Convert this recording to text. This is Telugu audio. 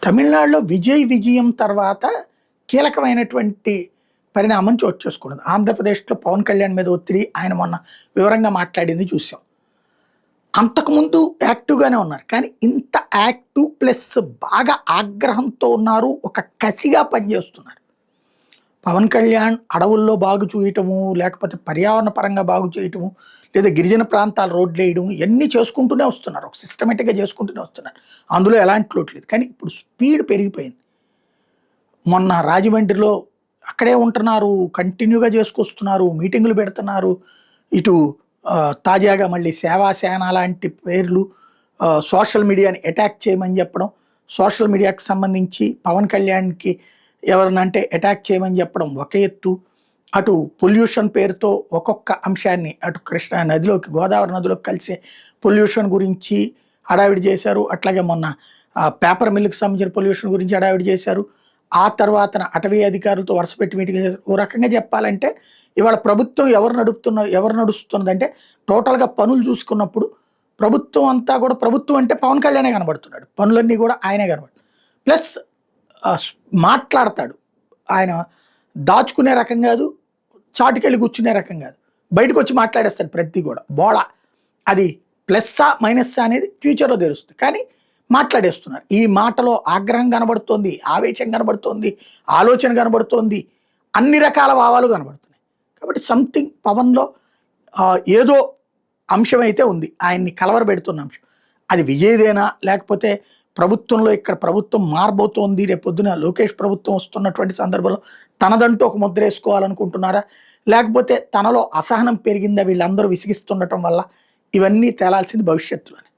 తమిళనాడులో విజయం తర్వాత కీలకమైనటువంటి పరిణామం చోటు చేసుకుంది. ఆంధ్రప్రదేశ్‌లో పవన్ కళ్యాణ్ మీద ఒత్తిడి ఆయన మొన్న వివరంగా మాట్లాడింది చూసాం. అంతకుముందు యాక్టివ్‌గానే ఉన్నారు. కానీ ఇంత యాక్టివ్ ప్లస్ బాగా ఆగ్రహంతో ఉన్నారు. ఒక కసిగా పనిచేస్తున్నారు. పవన్ కళ్యాణ్ అడవుల్లో బాగు చూయటము, లేకపోతే పర్యావరణ పరంగా బాగు చేయటము, లేదా గిరిజన ప్రాంతాలు రోడ్లేయడం ఇయన్నీ చేసుకుంటూనే వస్తున్నారు. ఒక సిస్టమేటిక్‌గా చేసుకుంటూనే వస్తున్నారు. అందులో ఎలాంటి లోటు లేదు. కానీ ఇప్పుడు స్పీడ్ పెరిగిపోయింది. మొన్న రాజమండ్రిలో అక్కడే ఉంటున్నారు. కంటిన్యూగా చేసుకొస్తున్నారు. మీటింగులు పెడుతున్నారు. ఇటు తాజాగా మళ్ళీ సేవాసేన లాంటి పేర్లు సోషల్ మీడియాని అటాక్ చేయమని చెప్పడం, సోషల్ మీడియాకి సంబంధించి పవన్ కళ్యాణ్‌కి ఎవరినంటే అటాక్ చేయమని చెప్పడం ఒక ఎత్తు, అటు పొల్యూషన్ పేరుతో ఒక్కొక్క అంశాన్ని అటు కృష్ణా నదిలోకి, గోదావరి నదిలోకి కలిసే పొల్యూషన్ గురించి హడావిడి చేశారు. అట్లాగే మొన్న పేపర్ మిల్‌కి సంబంధించిన పొల్యూషన్ గురించి హడావిడి చేశారు. ఆ తర్వాతన అటవీ అధికారులతో వరుసపెట్టి మీటింగ్ చేశారు. ఓ రకంగా చెప్పాలంటే ఇవాళ ప్రభుత్వం ఎవరు నడుస్తున్నదంటే టోటల్‌గా పనులు చూసుకున్నప్పుడు ప్రభుత్వం అంతా కూడా ప్రభుత్వం అంటే పవన్ కళ్యాణే కనబడుతున్నాడు. పనులన్నీ కూడా ఆయనే కనబడుతున్నాయి. ప్లస్ మాట్లాడతాడు. ఆయన దాచుకునే రకం కాదు, చాటుకెళ్ళి కూర్చునే రకం కాదు. బయటకు వచ్చి మాట్లాడేస్తాడు ప్రతి కూడా. బోళ అది ప్లస్సా మైనస్సా అనేది ఫ్యూచర్‌లో తెలుస్తుంది. కానీ మాట్లాడేస్తున్నారు. ఈ మాటలో ఆగ్రహం కనబడుతోంది, ఆవేశం కనబడుతోంది, ఆలోచన కనబడుతోంది, అన్ని రకాల భావాలు కనబడుతున్నాయి. కాబట్టి సంథింగ్ పవన్‌లో ఏదో అంశం అయితే ఉంది. ఆయన్ని కలవరపెడుతున్న అంశం. అది విజయ్‌దేనా లేకపోతే ప్రభుత్వంలో ఇక్కడ ప్రభుత్వం మారబోతోంది, రేపొద్దున లోకేష్ ప్రభుత్వం వస్తున్నటువంటి సందర్భంలో తనదంటూ ఒక ముద్ర వేసుకోవాలనుకుంటున్నారా? లేకపోతే తనలో అసహనం పెరిగిందా వీళ్ళందరూ విసిగిస్తుండటం వల్ల? ఇవన్నీ తేలాల్సింది భవిష్యత్తులోనే.